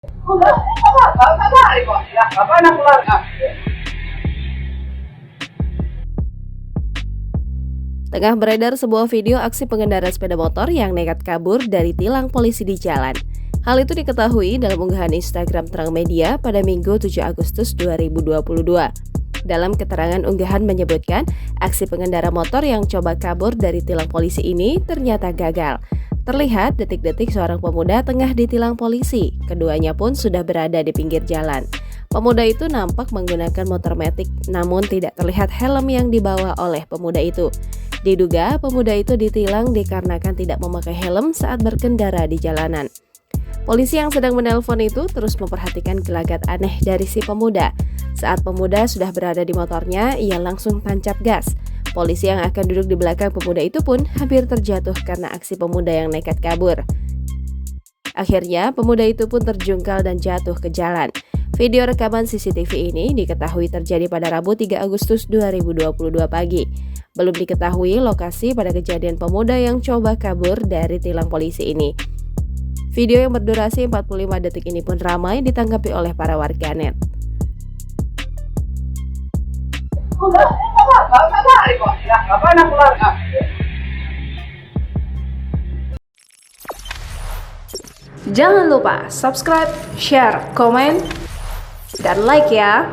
Enggak, nggak balik kok. Ya, ngapain aku lari? Ah. Tengah beredar sebuah video aksi pengendara sepeda motor yang nekat kabur dari tilang polisi di jalan. Hal itu diketahui dalam unggahan Instagram Terang Media pada Minggu 7 Agustus 2022. Dalam keterangan unggahan menyebutkan, aksi pengendara motor yang coba kabur dari tilang polisi ini ternyata gagal. Terlihat detik-detik seorang pemuda tengah ditilang polisi, keduanya pun sudah berada di pinggir jalan. Pemuda itu nampak menggunakan motor matic, namun tidak terlihat helm yang dibawa oleh pemuda itu. Diduga pemuda itu ditilang dikarenakan tidak memakai helm saat berkendara di jalanan. Polisi yang sedang menelpon itu terus memperhatikan gelagat aneh dari si pemuda. Saat pemuda sudah berada di motornya, ia langsung tancap gas. Polisi yang akan duduk di belakang pemuda itu pun hampir terjatuh karena aksi pemuda yang nekat kabur. Akhirnya, pemuda itu pun terjungkal dan jatuh ke jalan. Video rekaman CCTV ini diketahui terjadi pada Rabu 3 Agustus 2022 pagi. Belum diketahui lokasi pada kejadian pemuda yang coba kabur dari tilang polisi ini. Video yang berdurasi 45 detik ini pun ramai ditanggapi oleh para warganet. Enggak, nggak balik kok. Ya, ngapain aku lari? Ah. Jangan lupa subscribe, share, komen, dan like ya!